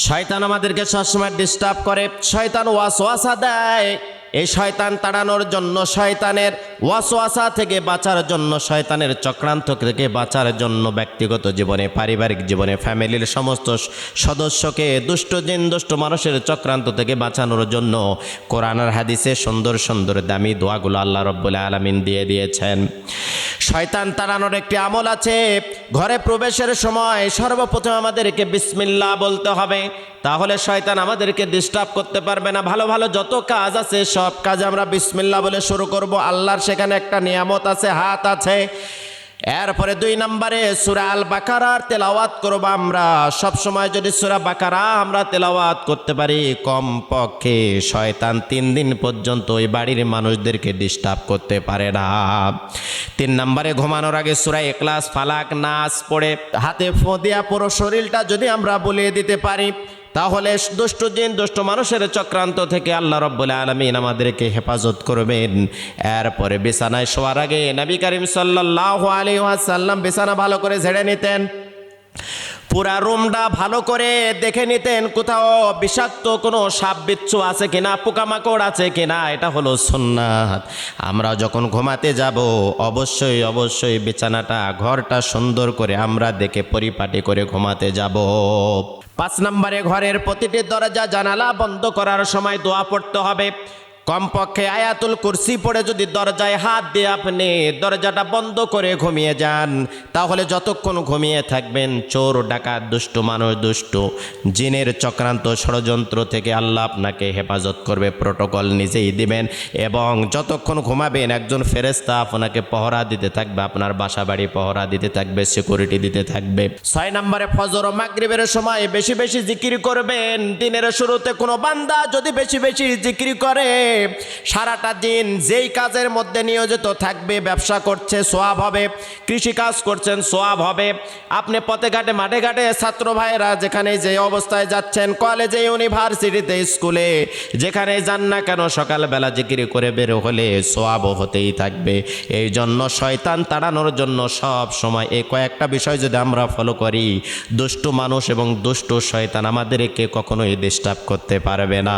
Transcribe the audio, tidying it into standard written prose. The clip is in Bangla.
শয়তান আমাদেরকে সবসময় ডিস্টার্ব করে, শয়তান ওয়াসওয়াসা দেয়। এই শয়তান তাড়ানোর জন্য, শয়তানের ওয়াসওয়াসা থেকে বাঁচার জন্য, শয়তানের চক্রান্ত থেকে বাঁচার জন্য ব্যক্তিগত জীবনে, পারিবারিক জীবনে, ফ্যামিলির সমস্ত সদস্যকে দুষ্ট জিন, দুষ্ট মানুষের চক্রান্ত থেকে বাঁচানোর জন্য কোরআন আর হাদিসে সুন্দর সুন্দর দামি দোয়াগুলো আল্লাহ রাব্বুল আলামিন দিয়ে দিয়েছেন। শয়তান তাড়ানোর একটি আমল আছে। ঘরে প্রবেশের সময় সর্বপ্রথম আমাদেরকে বিসমিল্লাহ বলতে হবে, তাহলে শয়তান আমাদেরকে ডিস্টার্ব করতে পারবে না। ভালো ভালো যত কাজ আছে সব কাজ আমরা বিসমিল্লাহ বলে শুরু করব। আল্লাহর সেখানে একটা নিয়ামত আছে, হাত আছে। এরপরে 2 নম্বরে সূরা আল বাকারার তেলাওয়াত করব আমরা। সব সময় যদি সূরা বাকারা আমরা তেলাওয়াত করতে পারি, কমপক্ষে শয়তান 3 দিন পর্যন্ত ওই বাড়ির মানুষদেরকে ডিস্টার্ব করতে পারে না। 3 নম্বরে ঘুমানোর আগে সূরা ইখলাস, ফালাক, নাস পড়ে হাতে ফু দিয়া পুরো শরীরটা যদি আমরা বলিয়ে দিতে পারি, তাহলে দুষ্ট জিন, দুষ্ট মানুষের চক্রান্ত থেকে আল্লাহ রাব্বুল আলামিন আমাদেরকে হেফাজত করবেন। এরপরে বিছানায় শোয়ার আগে নবী করিম সাল্লাল্লাহু আলাইহি ওয়াসাল্লাম বিছানা ভালো করে ঝেড়ে নিতেন, পুরা রুমটা ভালো করে দেখে নিতেন কোথাও বিষাক্ত কোনো সাপ বিচ্ছু আছে কিনা, পোকামাকড় আছে কিনা। এটা হলো সুন্নাত। আমরা যখন ঘুমাতে যাব অবশ্যই অবশ্যই বিছানাটা, ঘরটা সুন্দর করে আমরা দেখে পরিপাটি করে ঘুমাতে যাব। 5 নম্বরে ঘরের প্রতিটি দরজা জানালা বন্ধ করার সময় দোয়া পড়তে হবে। কমপক্ষে আয়াতুল কুরসি পড়ে যদি দরজায় হাত দিয়ে আপনি দরজাটা বন্ধ করে ঘুমিয়ে যান, তাহলে যতক্ষণ ঘুমিয়ে থাকবেন চোর, ডাকাত, দুষ্ট মানুষ, দুষ্ট জিনের চক্রান্ত, ষড়যন্ত্র থেকে আল্লাহ আপনাকে হেফাজত করবে, প্রোটোকল নিজেই দিবেন। এবং যতক্ষণ ঘুমাবেন একজন ফেরেশতা আপনাকে পহরা দিতে থাকবে, আপনার বাসা বাড়ি পহরা দিতে থাকবে, সিকিউরিটি দিতে থাকবে। 6 নম্বরে ফজর ও মাগরিবের সময় বেশি বেশি জিকির করবেন। দিনের শুরুতে কোনো বান্দা যদি বেশি বেশি জিকির করে, সারাটা দিন যেই কাজের মধ্যে নিয়োজিত থাকবে, ব্যবসা করছে সওয়াব হবে, কৃষি কাজ করছেন সওয়াব হবে, আপনি পথে ঘাটে মাঠে ঘাটে ছাত্র ভাইরা যেখানে যে অবস্থায় যাচ্ছেন, কলেজে, ইউনিভার্সিটিতে, স্কুলে যেখানে যান না কেন, সকালবেলা জিকির করে বের হলে সওয়াব হতেই থাকবে। এই জন্য শয়তান তাড়ানোর জন্য সব সময় এই কয়েকটা বিষয় যদি আমরা ফলো করি, দুষ্ট মানুষ এবং দুষ্ট শয়তান আমাদেরকে কখনোই ডিস্টার্ব করতে পারবে না।